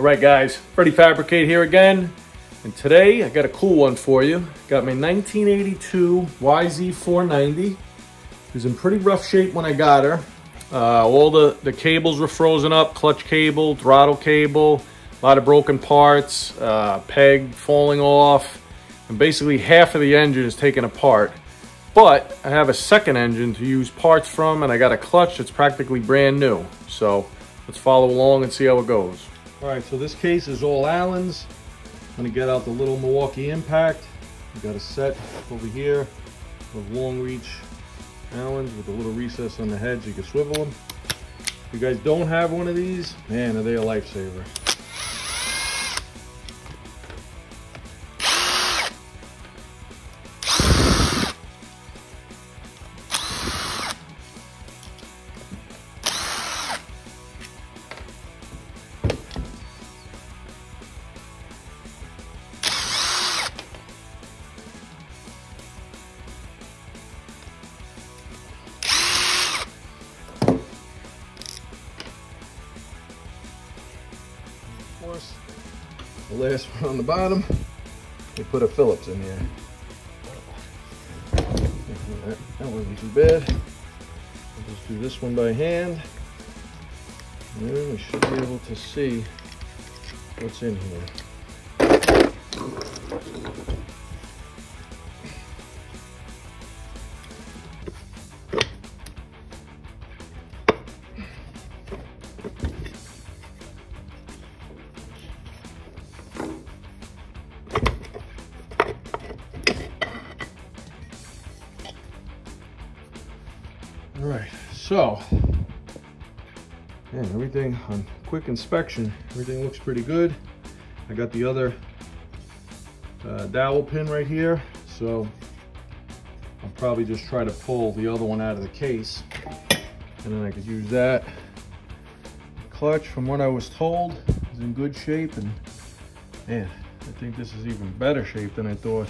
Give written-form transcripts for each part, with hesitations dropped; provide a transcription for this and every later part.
All right, guys, Freddie Fabricate here again. And today I got a cool one for you. Got my 1982 yz490. It was in pretty rough shape when I got her. All the cables were frozen up, clutch cable, throttle cable, a lot of broken parts, peg falling off, and basically half of the engine is taken apart. But I have a second engine to use parts from, and I got a clutch that's practically brand new. So let's follow along and see how it goes. All right, so this case is all Allen's. I'm gonna get out the little Milwaukee impact. We got a set over here of long reach Allen's with a little recess on the head so you can swivel them. If you guys don't have one of these, man, are they a lifesaver. The last one on the bottom, they put a Phillips in here. That wasn't too bad. I'll just do this one by hand, and then we should be able to see what's in here. All right, so, yeah, everything on quick inspection, everything looks pretty good. I got the other dowel pin right here, so I'll probably just try to pull the other one out of the case, and then I could use that. The clutch, from what I was told, is in good shape, and man, I think this is even better shape than I thought.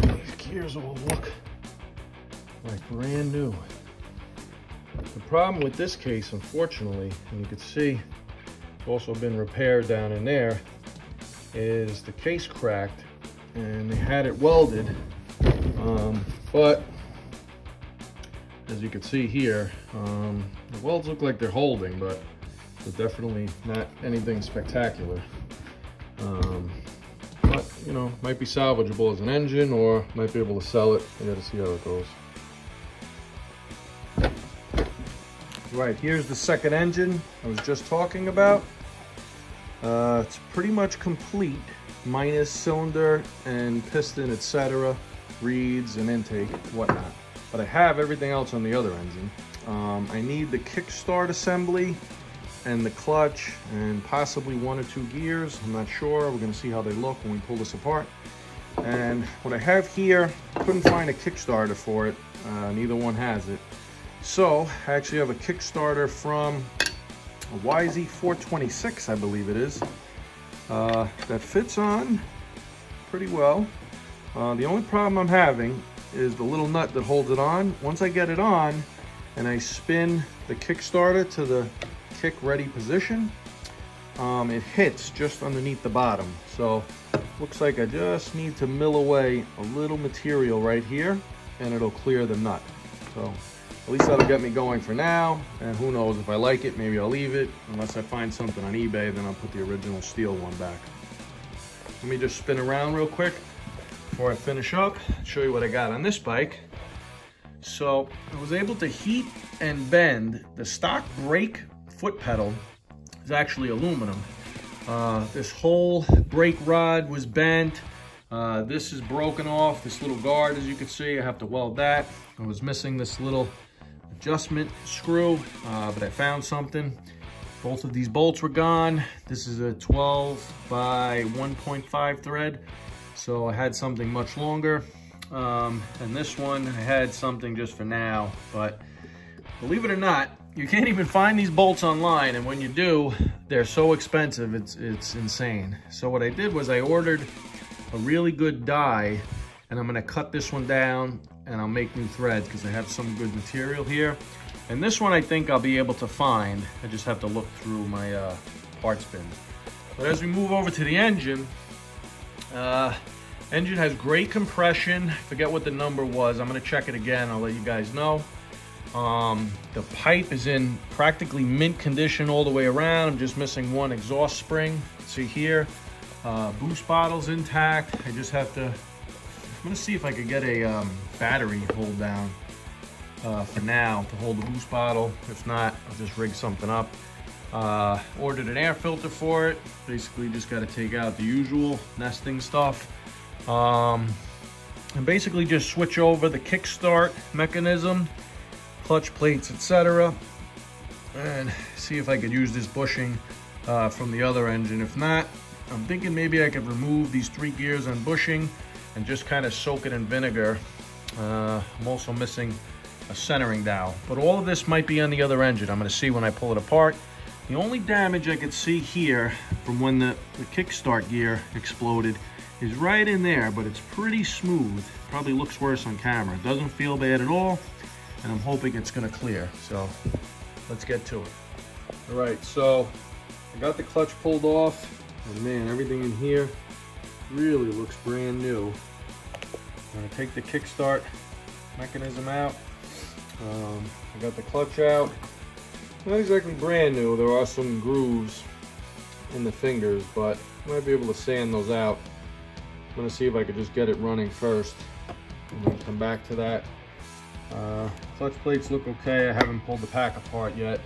These gears all look like brand new. The problem with this case, unfortunately, and you can see it's also been repaired down in there, is the case cracked, and they had it welded, but as you can see here, the welds look like they're holding, but they're definitely not anything spectacular. But you know, might be salvageable as an engine, or might be able to sell it. I gotta see how it goes. Right, here's the second engine I was just talking about. It's pretty much complete, minus cylinder and piston, etc., reeds and intake, whatnot. But I have everything else on the other engine. I need the kickstart assembly and the clutch and possibly one or two gears. I'm not sure. We're gonna see how they look when we pull this apart. And what I have here, I couldn't find a Kickstarter for it. Neither one has it. So I actually have a Kickstarter from a yz490, I believe it is, that fits on pretty well. The only problem I'm having is the little nut that holds it on. Once I get it on and I spin the Kickstarter to the kick ready position, it hits just underneath the bottom. So looks like I just need to mill away a little material right here and it'll clear the nut. So at least that'll get me going for now, and who knows, if I like it, maybe I'll leave it. Unless I find something on eBay, then I'll put the original steel one back. Let me just spin around real quick before I finish up, show you what I got on this bike. So I was able to heat and bend. The stock brake foot pedal is actually aluminum. This whole brake rod was bent. This is broken off, this little guard, as you can see. I have to weld that. I was missing this little adjustment screw, but I found something. Both of these bolts were gone. This is a 12 by 1.5 thread, so I had something much longer. And this one, I had something just for now, but believe it or not, you can't even find these bolts online, and when you do, they're so expensive, it's insane. So what I did was I ordered a really good die, and I'm gonna cut this one down and I'll make new threads because I have some good material here. And this one I think I'll be able to find. I just have to look through my parts bins. But as we move over to the engine, engine has great compression. Forget what the number was. I'm gonna check it again. I'll let you guys know. The pipe is in practically mint condition all the way around. I'm just missing one exhaust spring. See here, boost bottle's intact. I just have to, I'm gonna see if I could get a battery hold down for now to hold the boost bottle. If not, I'll just rig something up. Ordered an air filter for it. Basically just got to take out the usual nesting stuff. And basically just switch over the kickstart mechanism, clutch plates, etc. And see if I could use this bushing from the other engine. If not, I'm thinking maybe I could remove these 3 gears and bushing and just kind of soak it in vinegar. I'm also missing a centering dowel, but all of this might be on the other engine. I'm going to see when I pull it apart. The only damage I could see here from when the kickstart gear exploded is right in there, but it's pretty smooth. Probably looks worse on camera. It doesn't feel bad at all, and I'm hoping it's gonna clear. So let's get to it. All right, so I got the clutch pulled off, and man, everything in here really looks brand new. I'm gonna take the kickstart mechanism out. I got the clutch out. Not exactly brand new. There are some grooves in the fingers, but I might be able to sand those out. I'm gonna see if I could just get it running first and then come back to that. Clutch plates look okay. I haven't pulled the pack apart yet.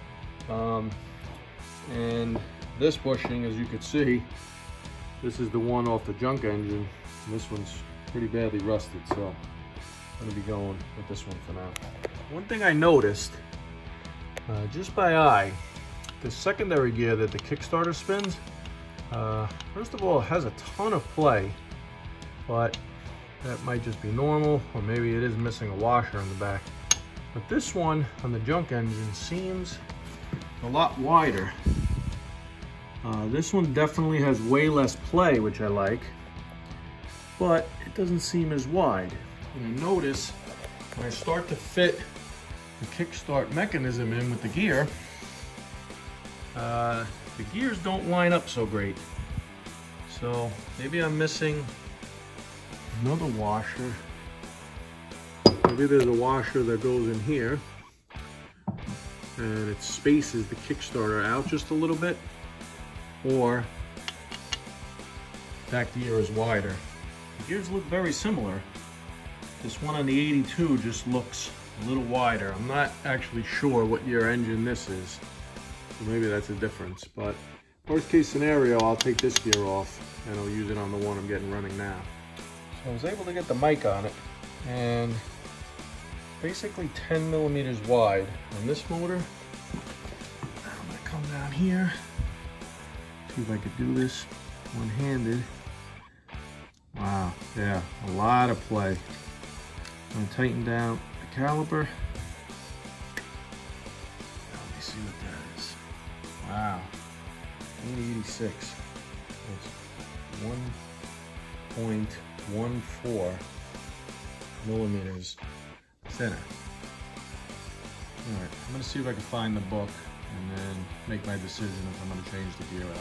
And this bushing, as you can see, this is the one off the junk engine. And this one's pretty badly rusted, so I'm gonna be going with this one for now. One thing I noticed, just by eye, the secondary gear that the Kickstarter spins, first of all, it has a ton of play, but that might just be normal, or maybe it is missing a washer in the back. But this one on the junk engine seems a lot wider. This one definitely has way less play, which I like, but it doesn't seem as wide. And I notice when I start to fit the kickstart mechanism in with the gear, the gears don't line up so great. So maybe I'm missing another washer. Maybe there's a washer that goes in here and it spaces the Kickstarter out just a little bit, or that gear is wider. The gears look very similar. This one on the 82 just looks a little wider. I'm not actually sure what year engine this is, so maybe that's a difference, but worst case scenario, I'll take this gear off and I'll use it on the one I'm getting running now. So I was able to get the mic on it, and basically 10 millimeters wide on this motor. I'm gonna come down here, see if I could do this one-handed. Wow, yeah, a lot of play. I'm gonna tighten down the caliper. Let me see what that is. Wow, 86. That's 1.14 millimeters thinner. All right, I'm gonna see if I can find the book and then make my decision if I'm gonna change the gear out.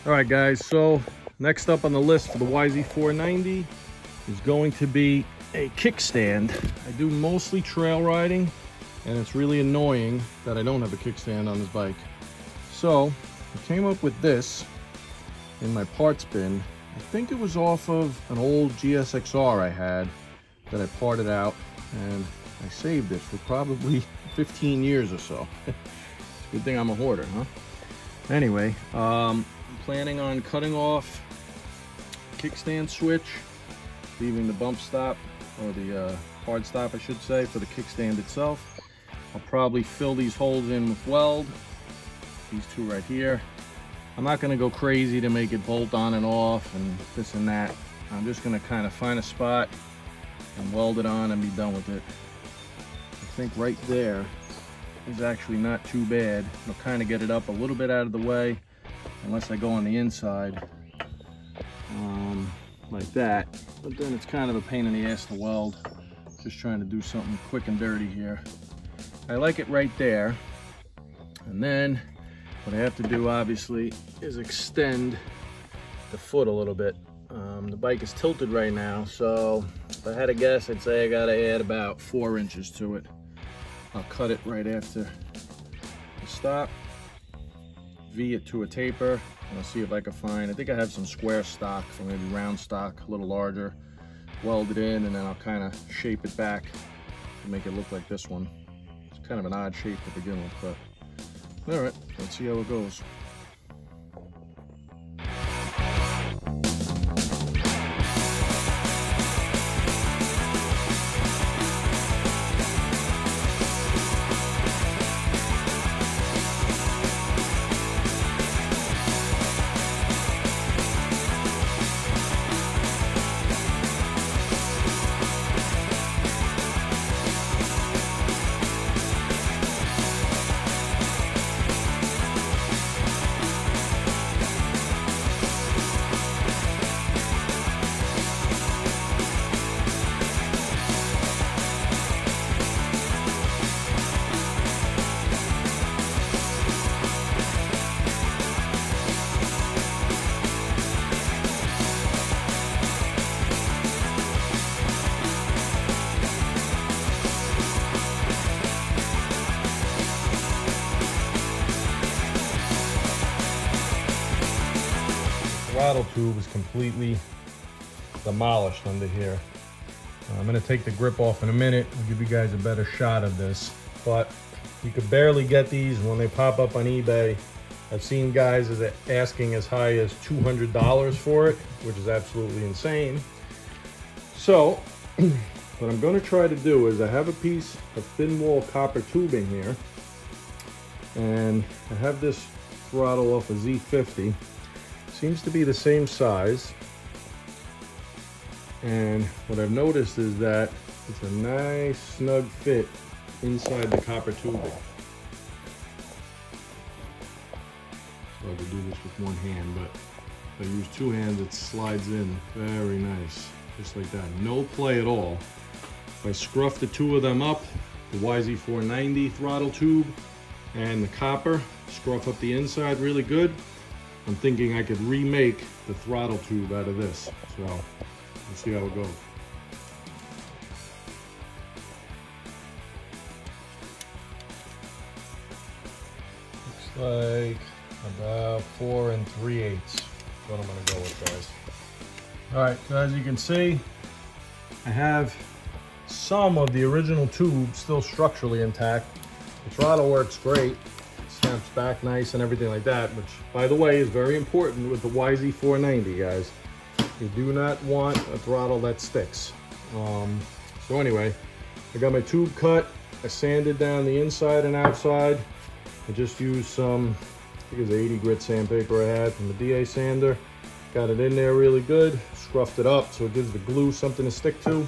All right, guys, so next up on the list for the yz490 is going to be a kickstand. I do mostly trail riding, and it's really annoying that I don't have a kickstand on this bike. So I came up with this in my parts bin. I think it was off of an old GSXR I had that I parted out, and I saved it for probably 15 years or so. It's a good thing I'm a hoarder, huh? Anyway, I'm planning on cutting off kickstand switch, leaving the bump stop, or the hard stop I should say, for the kickstand itself. I'll probably fill these holes in with weld, these two right here, I'm not gonna go crazy to make it bolt on and off and this and that. I'm just gonna kind of find a spot and weld it on and be done with it. I think right there is actually not too bad. I'll kind of get it up a little bit out of the way, unless I go on the inside, like that. But then it's kind of a pain in the ass to weld. Just trying to do something quick and dirty here. I like it right there. And then what I have to do, obviously, is extend the foot a little bit. The bike is tilted right now, so if I had to guess, I'd say I gotta add about 4 inches to it. I'll cut it right after the stop, V it to a taper, and I'll see if I can find, I think I have some square stock, so maybe round stock, a little larger, weld it in, and then I'll kind of shape it back to make it look like this one. It's kind of an odd shape to begin with, but all right, let's see how it goes. Throttle tube is completely demolished under here. I'm going to take the grip off in a minute and give you guys a better shot of this, but you could barely get these when they pop up on eBay. I've seen guys asking as high as $200 for it, which is absolutely insane. So what I'm going to try to do is I have a piece of thin wall copper tubing here, and I have this throttle off a Z50. Seems to be the same size, and what I've noticed is that it's a nice snug fit inside the copper tubing. So I could do this with one hand, but if I use 2 hands, it slides in very nice, just like that. No play at all. If I scruff the 2 of them up, the yz490 throttle tube and the copper, scruff up the inside really good, I'm thinking I could remake the throttle tube out of this. So let's see how it goes. Looks like about 4 3/8. What I'm gonna go with, guys. All right, so as you can see, I have some of the original tube still structurally intact. The throttle works great. Snaps back nice and everything like that, which, by the way, is very important with the yz490, guys. You do not want a throttle that sticks. So anyway, I got my tube cut. I sanded down the inside and outside. I just used some, I think it was 80 grit sandpaper I had from the DA sander. Got it in there really good, scruffed it up so it gives the glue something to stick to.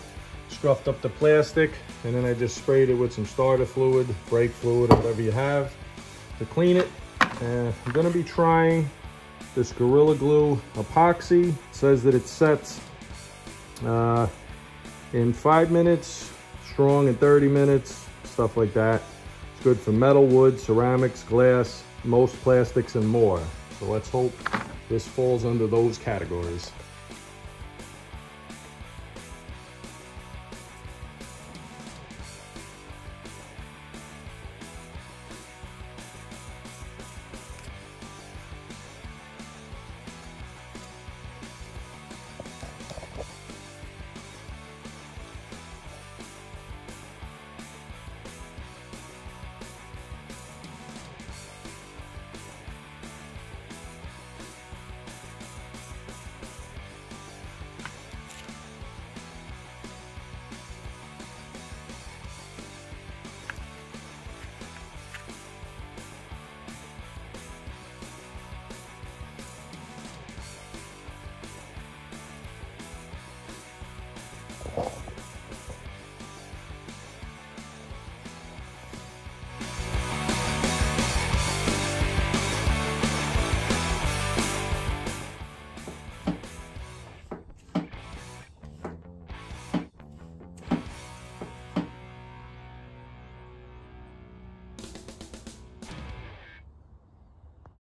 Scruffed up the plastic, and then I just sprayed it with some starter fluid, brake fluid, or whatever you have to clean it. And I'm gonna be trying this Gorilla Glue epoxy. It says that it sets in 5 minutes, strong in 30 minutes, stuff like that. It's good for metal, wood, ceramics, glass, most plastics, and more. So let's hope this falls under those categories.